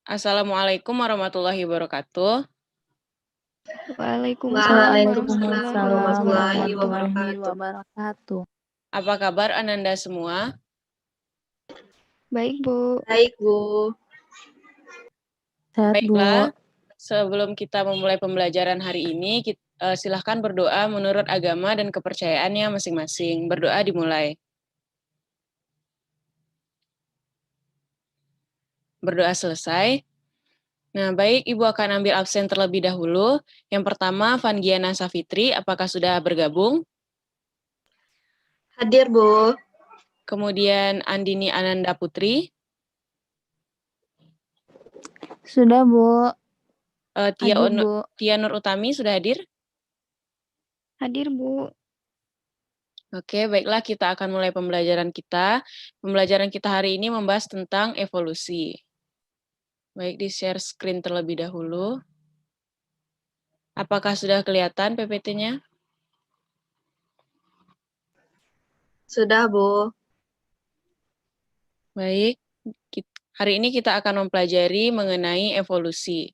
Assalamualaikum warahmatullahi wabarakatuh. Waalaikumsalam warahmatullahi wabarakatuh. Apa kabar Ananda semua? Baik, Bu. Baik, Bu. Sehat, Bu. Baiklah, sebelum kita memulai pembelajaran hari ini, silahkan berdoa menurut agama dan kepercayaannya masing-masing. Berdoa dimulai. Berdoa selesai. Nah, baik, Ibu akan ambil absen terlebih dahulu. Yang pertama, Vangiana Safitri, apakah sudah bergabung? Hadir, Bu. Kemudian Andini Ananda Putri. Sudah, Bu. Tia Nur Utami sudah hadir? Hadir, Bu. Oke, baiklah kita akan mulai pembelajaran kita. Pembelajaran kita hari ini membahas tentang evolusi. Baik, di-share screen terlebih dahulu. Apakah sudah kelihatan PPT-nya? Sudah, Bu. Baik, hari ini kita akan mempelajari mengenai evolusi.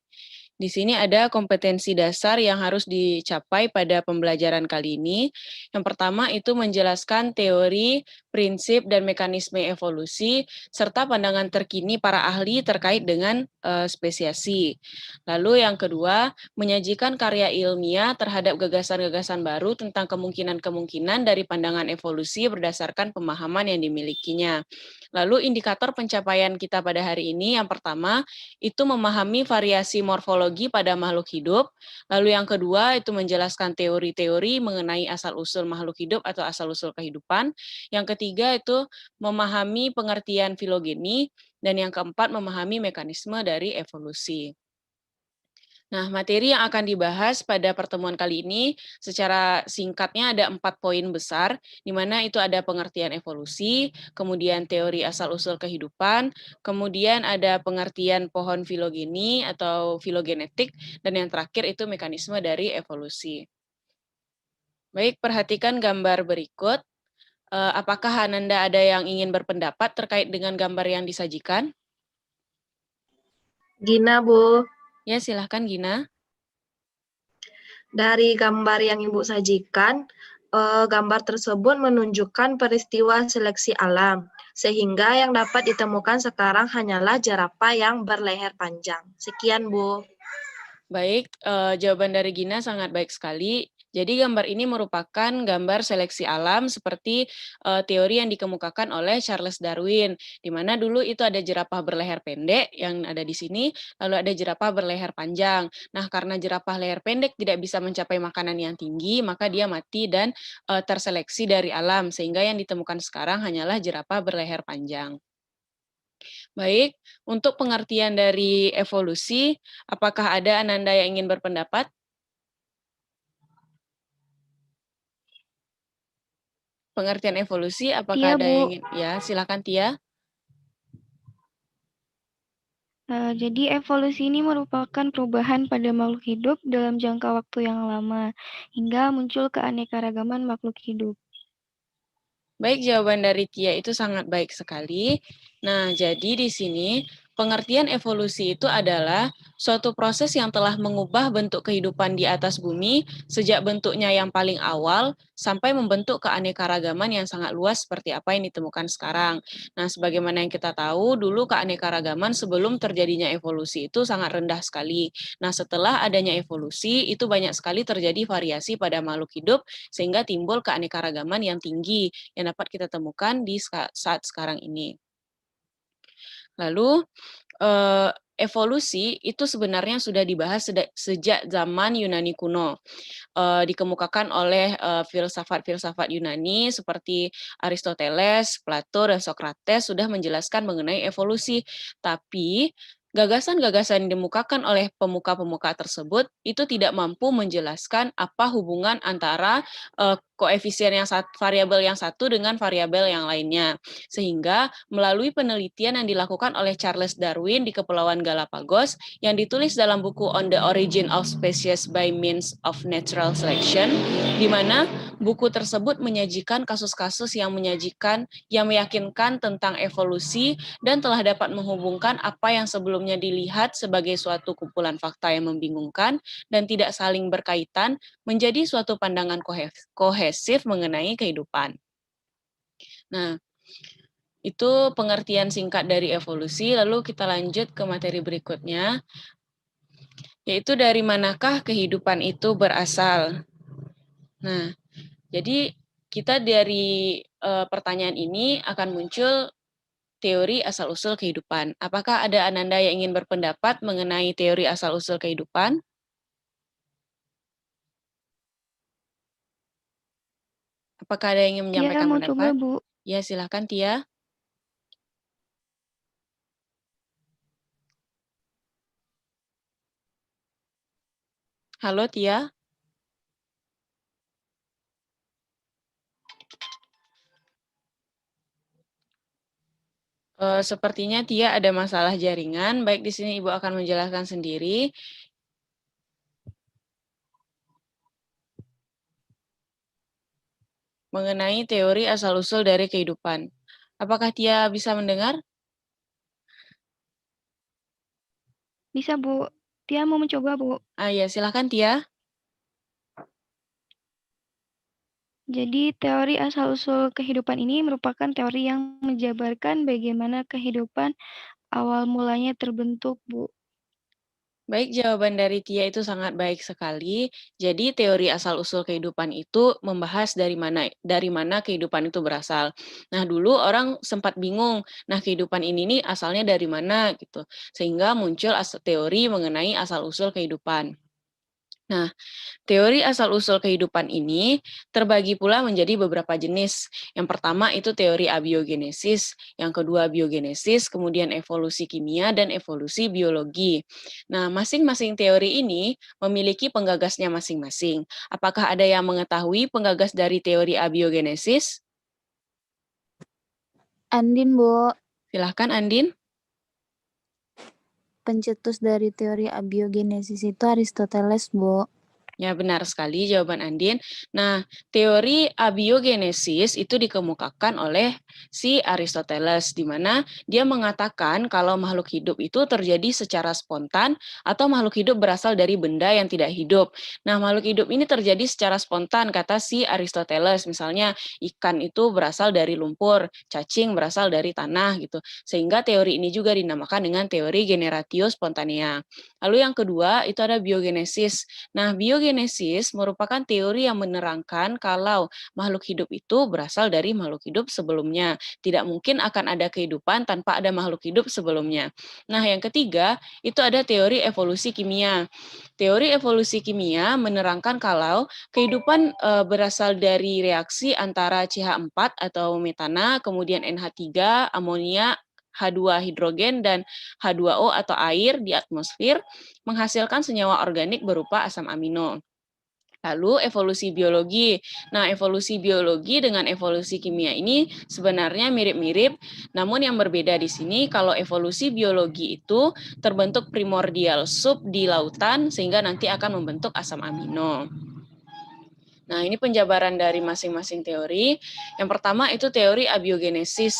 Di sini ada kompetensi dasar yang harus dicapai pada pembelajaran kali ini. Yang pertama itu menjelaskan teori, prinsip, dan mekanisme evolusi, serta pandangan terkini para ahli terkait dengan spesiasi. Lalu yang kedua, menyajikan karya ilmiah terhadap gagasan-gagasan baru tentang kemungkinan-kemungkinan dari pandangan evolusi berdasarkan pemahaman yang dimilikinya. Lalu indikator pencapaian kita pada hari ini, yang pertama, itu memahami variasi morfologi pada makhluk hidup. Lalu yang kedua, itu menjelaskan teori-teori mengenai asal-usul makhluk hidup atau asal-usul kehidupan. Yang ketiga, itu memahami pengertian filogeni. Dan yang keempat, memahami mekanisme dari evolusi. Nah, materi yang akan dibahas pada pertemuan kali ini secara singkatnya ada 4 poin besar, di mana itu ada pengertian evolusi, kemudian teori asal-usul kehidupan, kemudian ada pengertian pohon filogeni atau filogenetik, dan yang terakhir itu mekanisme dari evolusi. Baik, perhatikan gambar berikut. Apakah Ananda ada yang ingin berpendapat terkait dengan gambar yang disajikan? Gina, Bu. Ya, silahkan Gina. Dari gambar yang Ibu sajikan, gambar tersebut menunjukkan peristiwa seleksi alam, sehingga yang dapat ditemukan sekarang hanyalah jerapah yang berleher panjang. Sekian, Bu. Baik, jawaban dari Gina sangat baik sekali. Jadi gambar ini merupakan gambar seleksi alam seperti teori yang dikemukakan oleh Charles Darwin, di mana dulu itu ada jerapah berleher pendek yang ada di sini, lalu ada jerapah berleher panjang. Nah, karena jerapah leher pendek tidak bisa mencapai makanan yang tinggi, maka dia mati dan terseleksi dari alam, sehingga yang ditemukan sekarang hanyalah jerapah berleher panjang. Baik, untuk pengertian dari evolusi, apakah ada Ananda yang ingin berpendapat? Pengertian evolusi, apakah Tia, ada Bu. yang ingin? Ya, silakan Tia. Jadi evolusi ini merupakan perubahan pada makhluk hidup dalam jangka waktu yang lama, hingga muncul keanekaragaman makhluk hidup. Baik, jawaban dari Tia itu sangat baik sekali. Nah, jadi di sini pengertian evolusi itu adalah suatu proses yang telah mengubah bentuk kehidupan di atas bumi sejak bentuknya yang paling awal sampai membentuk keanekaragaman yang sangat luas seperti apa yang ditemukan sekarang. Nah, sebagaimana yang kita tahu, dulu keanekaragaman sebelum terjadinya evolusi itu sangat rendah sekali. Nah, setelah adanya evolusi, itu banyak sekali terjadi variasi pada makhluk hidup sehingga timbul keanekaragaman yang tinggi yang dapat kita temukan di saat sekarang ini. Lalu, evolusi itu sebenarnya sudah dibahas sejak zaman Yunani kuno. Dikemukakan oleh filsafat-filsafat Yunani seperti Aristoteles, Plato, dan Socrates sudah menjelaskan mengenai evolusi. Tapi gagasan-gagasan yang dikemukakan oleh pemuka-pemuka tersebut itu tidak mampu menjelaskan apa hubungan antara koefisien variabel yang satu dengan variabel yang lainnya. Sehingga melalui penelitian yang dilakukan oleh Charles Darwin di Kepulauan Galapagos yang ditulis dalam buku On the Origin of Species by Means of Natural Selection, di mana Buku tersebut menyajikan kasus-kasus yang meyakinkan tentang evolusi dan telah dapat menghubungkan apa yang sebelumnya dilihat sebagai suatu kumpulan fakta yang membingungkan dan tidak saling berkaitan menjadi suatu pandangan kohesif mengenai kehidupan. Nah, itu pengertian singkat dari evolusi. Lalu kita lanjut ke materi berikutnya, yaitu dari manakah kehidupan itu berasal. Nah, jadi kita dari pertanyaan ini akan muncul teori asal-usul kehidupan. Apakah ada Ananda yang ingin berpendapat mengenai teori asal-usul kehidupan? Apakah ada yang ingin Tia menyampaikan mau coba, pendapat? Bu. Ya, silakan Tia. Halo Tia. Sepertinya Tia ada masalah jaringan. Baik, di sini Ibu akan menjelaskan sendiri. Mengenai teori asal-usul dari kehidupan. Apakah Tia bisa mendengar? Bisa, Bu. Tia mau mencoba, Bu. Ya, silakan Tia. Jadi, teori asal-usul kehidupan ini merupakan teori yang menjabarkan bagaimana kehidupan awal mulanya terbentuk, Bu. Baik, jawaban dari Tia itu sangat baik sekali. Jadi teori asal-usul kehidupan itu membahas dari mana kehidupan itu berasal. Nah, dulu orang sempat bingung, nah kehidupan ini nih asalnya dari mana gitu. Sehingga muncul teori mengenai asal-usul kehidupan. Nah, teori asal-usul kehidupan ini terbagi pula menjadi beberapa jenis. Yang pertama itu teori abiogenesis, yang kedua biogenesis, kemudian evolusi kimia, dan evolusi biologi. Nah, masing-masing teori ini memiliki penggagasnya masing-masing. Apakah ada yang mengetahui penggagas dari teori abiogenesis? Andin, Bu. Silahkan, Andin. Pencetus dari teori abiogenesis itu Aristoteles, Bu. Ya, benar sekali jawaban Andin. Nah, teori abiogenesis itu dikemukakan oleh si Aristoteles, di mana dia mengatakan kalau makhluk hidup itu terjadi secara spontan atau makhluk hidup berasal dari benda yang tidak hidup. Nah, makhluk hidup ini terjadi secara spontan, kata si Aristoteles. Misalnya, ikan itu berasal dari lumpur, cacing berasal dari tanah, gitu. Sehingga teori ini juga dinamakan dengan teori generatio spontanea. Lalu yang kedua, itu ada biogenesis. Nah, biogenesis merupakan teori yang menerangkan kalau makhluk hidup itu berasal dari makhluk hidup sebelumnya. Tidak mungkin akan ada kehidupan tanpa ada makhluk hidup sebelumnya. Nah, yang ketiga, itu ada teori evolusi kimia. Teori evolusi kimia menerangkan kalau kehidupan berasal dari reaksi antara CH4 atau metana, kemudian NH3, amonia, H2 hidrogen, dan H2O atau air di atmosfer menghasilkan senyawa organik berupa asam amino. Lalu evolusi biologi. Nah, evolusi biologi dengan evolusi kimia ini sebenarnya mirip-mirip, namun yang berbeda di sini kalau evolusi biologi itu terbentuk primordial sup di lautan sehingga nanti akan membentuk asam amino. Nah, ini penjabaran dari masing-masing teori. Yang pertama itu teori abiogenesis.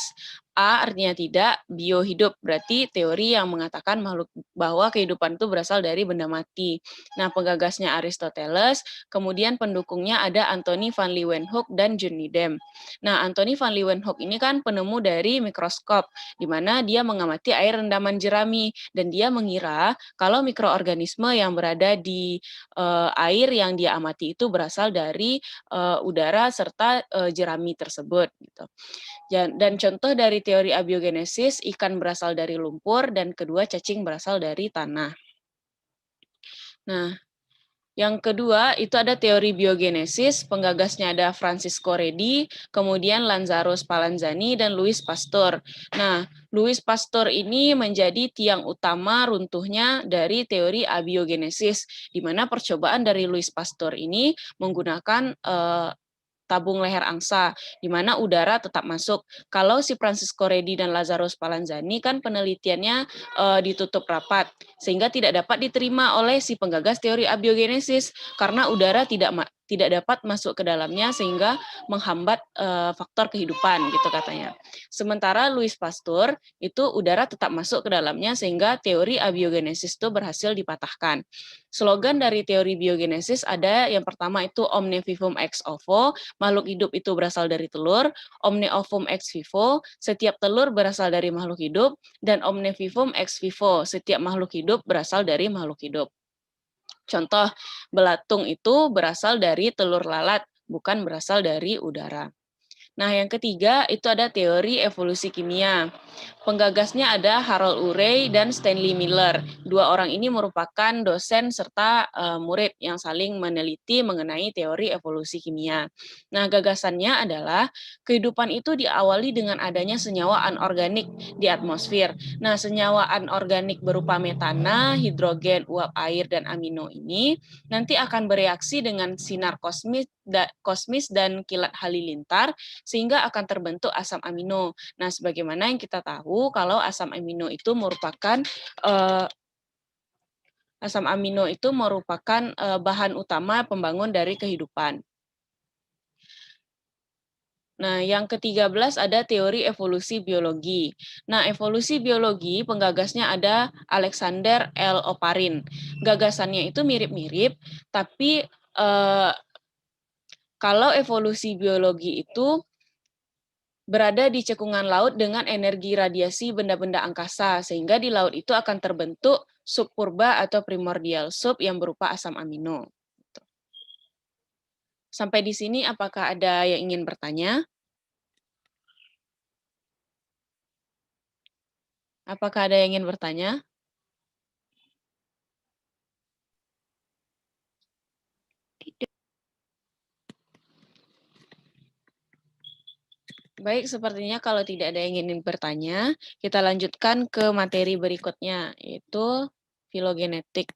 A artinya tidak, bio hidup, berarti teori yang mengatakan bahwa kehidupan itu berasal dari benda mati. Nah, penggagasnya Aristoteles, kemudian pendukungnya ada Anthony van Leeuwenhoek dan John Needham. Nah, Anthony van Leeuwenhoek ini kan penemu dari mikroskop, di mana dia mengamati air rendaman jerami, dan dia mengira kalau mikroorganisme yang berada di air yang dia amati itu berasal dari udara serta jerami tersebut. Gitu. Dan contoh dari teori abiogenesis, ikan berasal dari lumpur, dan kedua cacing berasal dari tanah. Nah, yang kedua itu ada teori biogenesis, penggagasnya ada Francisco Redi, kemudian Lazzaro Spallanzani, dan Louis Pasteur. Nah, Louis Pasteur ini menjadi tiang utama runtuhnya dari teori abiogenesis, di mana percobaan dari Louis Pasteur ini menggunakan tabung leher angsa, di mana udara tetap masuk. Kalau si Francisco Redi dan Lazzaro Spallanzani kan penelitiannya ditutup rapat, sehingga tidak dapat diterima oleh si penggagas teori abiogenesis, karena udara tidak dapat masuk ke dalamnya sehingga menghambat faktor kehidupan gitu katanya. Sementara Louis Pasteur itu udara tetap masuk ke dalamnya sehingga teori abiogenesis itu berhasil dipatahkan. Slogan dari teori biogenesis ada yang pertama itu omne vivum ex ovo, makhluk hidup itu berasal dari telur, omne ovum ex vivo, setiap telur berasal dari makhluk hidup, dan omne vivum ex vivo, setiap makhluk hidup berasal dari makhluk hidup. Contoh, belatung itu berasal dari telur lalat, bukan berasal dari udara. Nah, yang ketiga itu ada teori evolusi kimia. Penggagasnya ada Harold Urey dan Stanley Miller. Dua orang ini merupakan dosen serta murid yang saling meneliti mengenai teori evolusi kimia. Nah, gagasannya adalah kehidupan itu diawali dengan adanya senyawa anorganik di atmosfer. Nah, senyawa anorganik berupa metana, hidrogen, uap air, dan amino ini nanti akan bereaksi dengan sinar kosmis dan kilat halilintar sehingga akan terbentuk asam amino. Nah, sebagaimana yang kita tahu kalau asam amino itu merupakan bahan utama pembangun dari kehidupan. Nah, yang ke-13 ada teori evolusi biologi. Nah, evolusi biologi penggagasnya ada Alexander L. Oparin. Gagasannya itu mirip-mirip, tapi kalau evolusi biologi itu berada di cekungan laut dengan energi radiasi benda-benda angkasa, sehingga di laut itu akan terbentuk subpurba atau primordial sub yang berupa asam amino. Sampai di sini apakah ada yang ingin bertanya? Apakah ada yang ingin bertanya? Tidak. Baik, sepertinya kalau tidak ada yang ingin bertanya, kita lanjutkan ke materi berikutnya, yaitu filogenetik.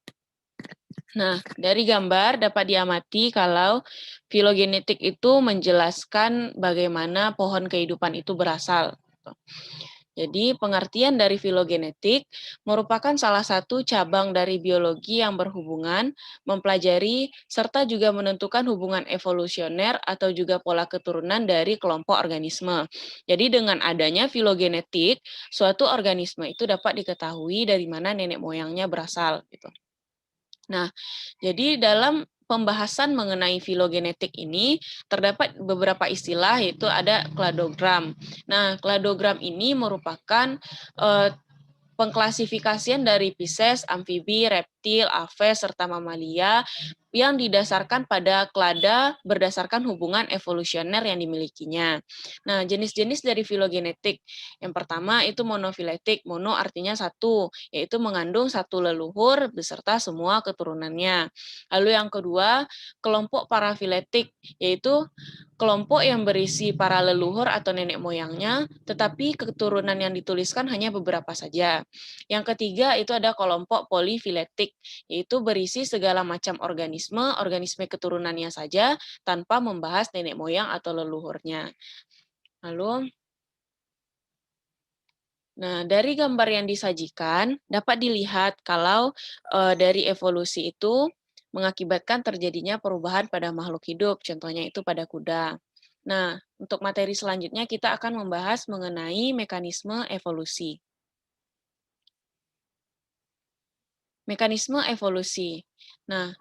Nah, dari gambar dapat diamati kalau filogenetik itu menjelaskan bagaimana pohon kehidupan itu berasal. Jadi, pengertian dari filogenetik merupakan salah satu cabang dari biologi yang berhubungan, mempelajari, serta juga menentukan hubungan evolusioner atau juga pola keturunan dari kelompok organisme. Jadi, dengan adanya filogenetik, suatu organisme itu dapat diketahui dari mana nenek moyangnya berasal. Gitu. Nah, jadi dalam pembahasan mengenai filogenetik ini terdapat beberapa istilah, yaitu ada kladogram. Nah, kladogram ini merupakan pengklasifikasian dari Pisces, amfibi, reptil, aves, serta mamalia yang didasarkan pada klada berdasarkan hubungan evolusioner yang dimilikinya. Nah, jenis-jenis dari filogenetik. Yang pertama itu monofiletik. Mono artinya satu, yaitu mengandung satu leluhur beserta semua keturunannya. Lalu yang kedua, kelompok parafiletik, yaitu kelompok yang berisi para leluhur atau nenek moyangnya, tetapi keturunan yang dituliskan hanya beberapa saja. Yang ketiga itu ada kelompok polifiletik, yaitu berisi segala macam organisme keturunannya saja, tanpa membahas nenek moyang atau leluhurnya. Lalu, nah, dari gambar yang disajikan, dapat dilihat kalau dari evolusi itu mengakibatkan terjadinya perubahan pada makhluk hidup, contohnya itu pada kuda. Nah, untuk materi selanjutnya kita akan membahas mengenai mekanisme evolusi. Mekanisme evolusi. Nah,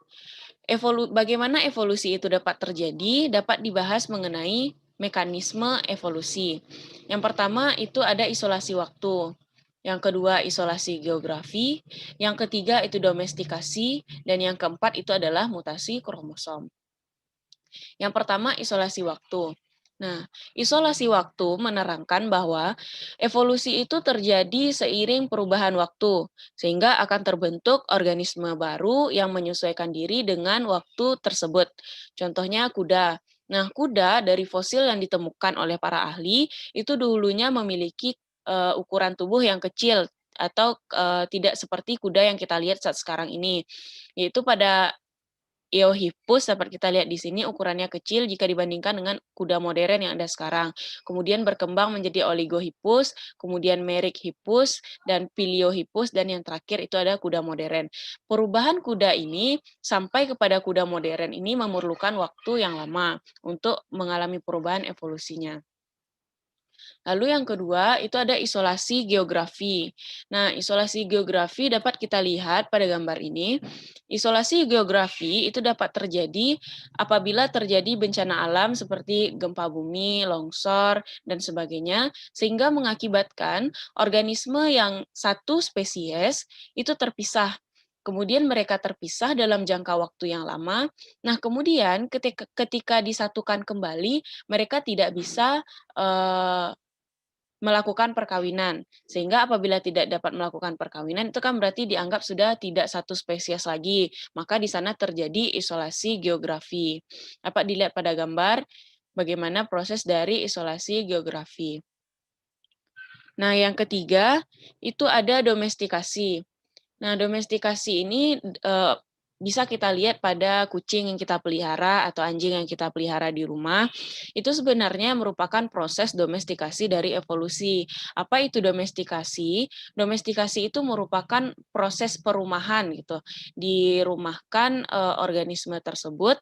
bagaimana evolusi itu dapat terjadi, dapat dibahas mengenai mekanisme evolusi. Yang pertama itu ada isolasi waktu. Yang kedua isolasi geografi, yang ketiga itu domestikasi, dan yang keempat itu adalah mutasi kromosom. Yang pertama isolasi waktu. Nah, isolasi waktu menerangkan bahwa evolusi itu terjadi seiring perubahan waktu, sehingga akan terbentuk organisme baru yang menyesuaikan diri dengan waktu tersebut. Contohnya kuda. Nah, kuda dari fosil yang ditemukan oleh para ahli itu dulunya memiliki ukuran tubuh yang kecil atau tidak seperti kuda yang kita lihat saat sekarang ini, yaitu pada Eohippus dapat kita lihat di sini ukurannya kecil jika dibandingkan dengan kuda modern yang ada sekarang. Kemudian berkembang menjadi Oligohippus, kemudian Merychippus, dan Pileohippus, dan yang terakhir itu ada kuda modern. Perubahan kuda ini sampai kepada kuda modern ini memerlukan waktu yang lama untuk mengalami perubahan evolusinya. Lalu yang kedua, itu ada isolasi geografi. Nah, isolasi geografi dapat kita lihat pada gambar ini. Isolasi geografi itu dapat terjadi apabila terjadi bencana alam seperti gempa bumi, longsor, dan sebagainya, sehingga mengakibatkan organisme yang satu spesies itu terpisah. Kemudian mereka terpisah dalam jangka waktu yang lama. Nah, kemudian ketika disatukan kembali, mereka tidak bisa melakukan perkawinan. Sehingga apabila tidak dapat melakukan perkawinan, itu kan berarti dianggap sudah tidak satu spesies lagi. Maka di sana terjadi isolasi geografi. Dapat dilihat pada gambar bagaimana proses dari isolasi geografi. Nah, yang ketiga, itu ada domestikasi. Nah, domestikasi ini bisa kita lihat pada kucing yang kita pelihara atau anjing yang kita pelihara di rumah. Itu sebenarnya merupakan proses domestikasi dari evolusi. Apa itu domestikasi? Domestikasi itu merupakan proses perumahan gitu. Dirumahkan organisme tersebut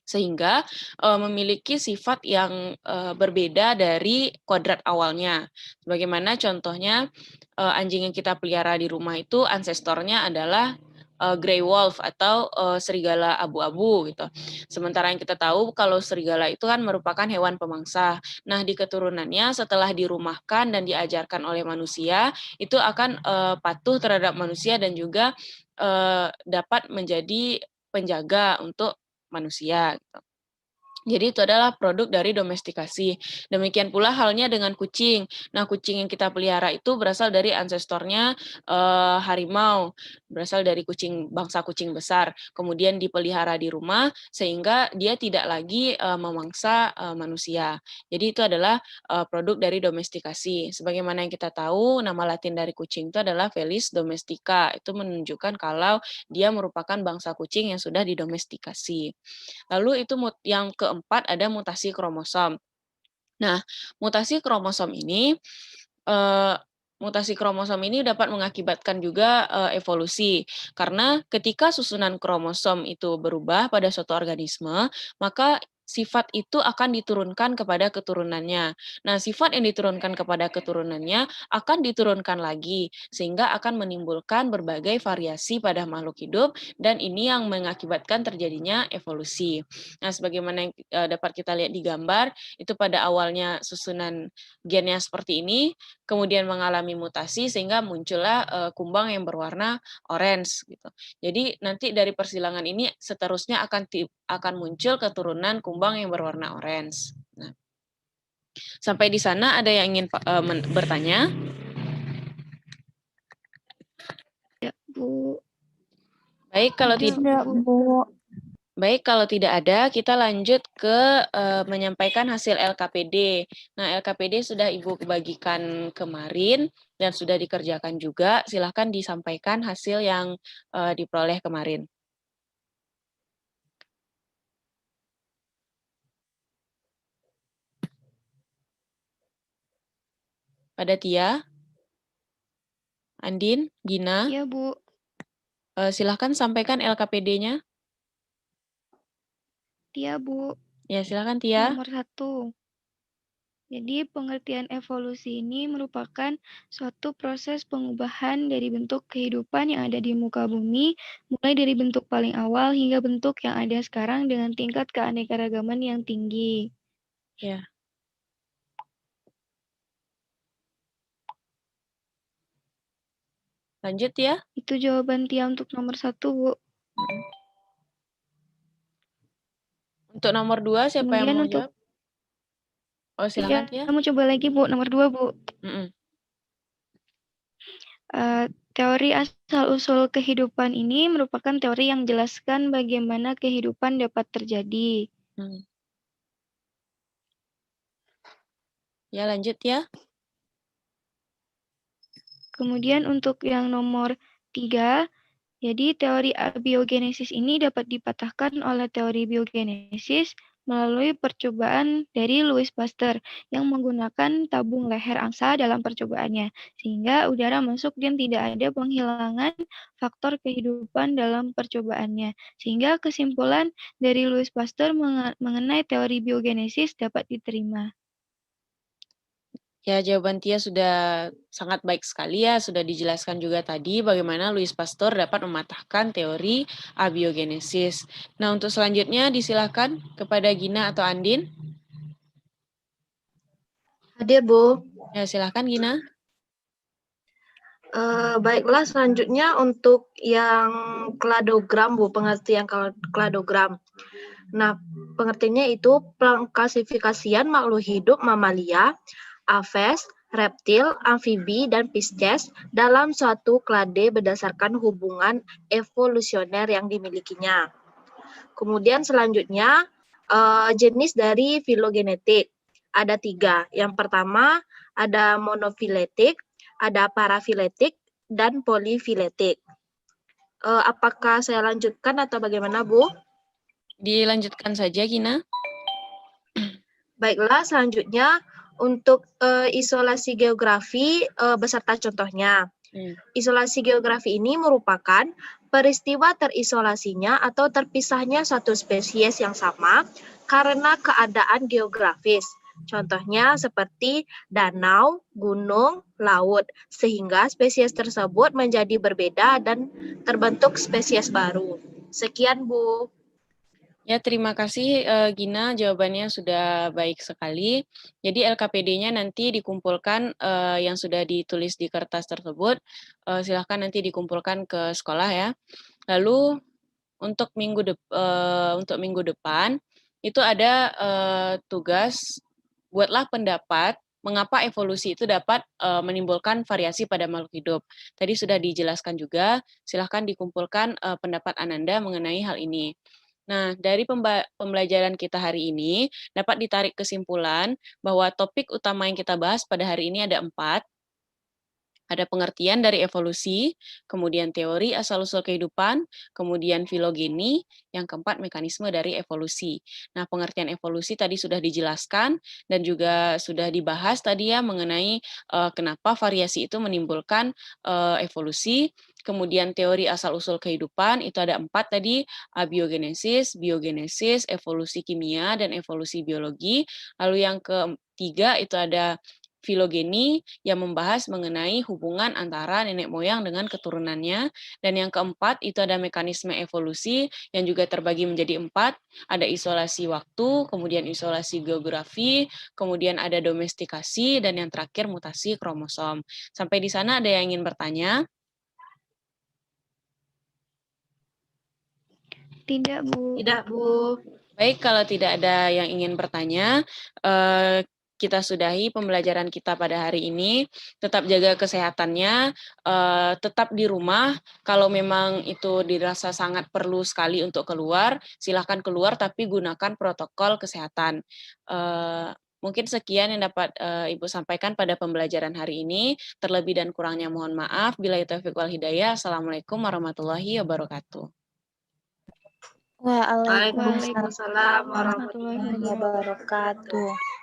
sehingga memiliki sifat yang berbeda dari kodrat awalnya. Sebagaimana contohnya anjing yang kita pelihara di rumah itu ancestornya adalah grey wolf atau serigala abu-abu gitu. Sementara yang kita tahu kalau serigala itu kan merupakan hewan pemangsa. Nah, di keturunannya setelah dirumahkan dan diajarkan oleh manusia, itu akan patuh terhadap manusia dan juga dapat menjadi penjaga untuk manusia gitu. Jadi itu adalah produk dari domestikasi. Demikian pula halnya dengan kucing. Nah, kucing yang kita pelihara itu berasal dari ancestornya harimau, berasal dari bangsa kucing besar. Kemudian dipelihara di rumah sehingga dia tidak lagi memangsa manusia. Jadi itu adalah produk dari domestikasi. Sebagaimana yang kita tahu, nama Latin dari kucing itu adalah Felis domestica. Itu menunjukkan kalau dia merupakan bangsa kucing yang sudah didomestikasi. Lalu itu yang keempat ada mutasi kromosom. Nah, mutasi kromosom ini dapat mengakibatkan juga evolusi. Karena ketika susunan kromosom itu berubah pada suatu organisme, maka sifat itu akan diturunkan kepada keturunannya. Nah, sifat yang diturunkan kepada keturunannya akan diturunkan lagi, sehingga akan menimbulkan berbagai variasi pada makhluk hidup, dan ini yang mengakibatkan terjadinya evolusi. Nah, sebagaimana yang dapat kita lihat di gambar, itu pada awalnya susunan gennya seperti ini, kemudian mengalami mutasi sehingga muncullah kumbang yang berwarna orange gitu. Jadi nanti dari persilangan ini seterusnya akan muncul keturunan kumbang yang berwarna orange. Nah, sampai di sana ada yang ingin bertanya? Ya, Bu. Baik, kalau Ada, tidak Bu. Baik, kalau tidak ada, kita lanjut ke menyampaikan hasil LKPD. Nah, LKPD sudah Ibu bagikan kemarin dan sudah dikerjakan juga. Silahkan disampaikan hasil yang diperoleh kemarin. Pada Tia, Andin, Gina, Iya, Bu. silahkan sampaikan LKPD-nya. Iya, Bu. Ya, silahkan Tia. Nomor 1. Jadi, pengertian evolusi ini merupakan suatu proses pengubahan dari bentuk kehidupan yang ada di muka bumi, mulai dari bentuk paling awal hingga bentuk yang ada sekarang dengan tingkat keanekaragaman yang tinggi. Ya. Lanjut ya. Itu jawaban Tia untuk nomor 1, Bu. Untuk nomor 2, siapa Kemudian yang mau untuk jawab? Oh, silakan Tia. Kamu coba lagi, Bu. Nomor 2, Bu. Teori asal-usul kehidupan ini merupakan teori yang menjelaskan bagaimana kehidupan dapat terjadi. Ya, lanjut ya. Kemudian untuk yang nomor 3, Jadi teori abiogenesis ini dapat dipatahkan oleh teori biogenesis melalui percobaan dari Louis Pasteur yang menggunakan tabung leher angsa dalam percobaannya, sehingga udara masuk dan tidak ada penghilangan faktor kehidupan dalam percobaannya. Sehingga kesimpulan dari Louis Pasteur mengenai teori biogenesis dapat diterima. Ya, jawaban Tia sudah sangat baik sekali ya, sudah dijelaskan juga tadi bagaimana Louis Pasteur dapat mematahkan teori abiogenesis. Nah, untuk selanjutnya disilakan kepada Gina atau Andin. Hadir, Bu. Ya, silakan Gina. Baiklah, selanjutnya untuk yang kladogram, Bu, pengertian kladogram. Nah, pengertiannya itu pengklasifikasian makhluk hidup mamalia, aves, reptil, amfibi, dan pisces dalam suatu klade berdasarkan hubungan evolusioner yang dimilikinya. Kemudian selanjutnya, jenis dari filogenetik. Ada 3. Yang pertama, ada monofiletik, ada parafiletik, dan polifiletik. Apakah saya lanjutkan atau bagaimana, Bu? Dilanjutkan saja, Gina. Baiklah, selanjutnya untuk isolasi geografi beserta contohnya. Isolasi geografi ini merupakan peristiwa terisolasinya atau terpisahnya suatu spesies yang sama karena keadaan geografis. Contohnya seperti danau, gunung, laut, sehingga spesies tersebut menjadi berbeda dan terbentuk spesies baru. Sekian, Bu. Ya, terima kasih Gina, jawabannya sudah baik sekali. Jadi LKPD-nya nanti dikumpulkan yang sudah ditulis di kertas tersebut, silahkan nanti dikumpulkan ke sekolah ya. Lalu untuk minggu depan itu ada tugas buatlah pendapat mengapa evolusi itu dapat menimbulkan variasi pada makhluk hidup. Tadi sudah dijelaskan juga, silahkan dikumpulkan pendapat Ananda mengenai hal ini. Nah, dari pembelajaran kita hari ini dapat ditarik kesimpulan bahwa topik utama yang kita bahas pada hari ini ada 4. Ada pengertian dari evolusi, kemudian teori asal-usul kehidupan, kemudian filogeni, yang keempat mekanisme dari evolusi. Nah, pengertian evolusi tadi sudah dijelaskan dan juga sudah dibahas tadi ya mengenai kenapa variasi itu menimbulkan evolusi. Kemudian teori asal-usul kehidupan itu ada 4 tadi, abiogenesis, biogenesis, evolusi kimia, dan evolusi biologi. Lalu yang ketiga itu ada filogeni yang membahas mengenai hubungan antara nenek moyang dengan keturunannya. Dan yang keempat itu ada mekanisme evolusi yang juga terbagi menjadi 4. Ada isolasi waktu, kemudian isolasi geografi, kemudian ada domestikasi, dan yang terakhir mutasi kromosom. Sampai di sana ada yang ingin bertanya? Tidak, Bu. Tidak, Bu. Baik, kalau tidak ada yang ingin bertanya, kita sudahi pembelajaran kita pada hari ini. Tetap jaga kesehatannya, tetap di rumah. Kalau memang itu dirasa sangat perlu sekali untuk keluar, silahkan keluar, tapi gunakan protokol kesehatan. Mungkin sekian yang dapat Ibu sampaikan pada pembelajaran hari ini. Terlebih dan kurangnya mohon maaf. Billahi taufiq wal hidayah. Assalamualaikum warahmatullahi wabarakatuh. Waalaikumsalam warahmatullahi warahmatullahi wabarakatuh.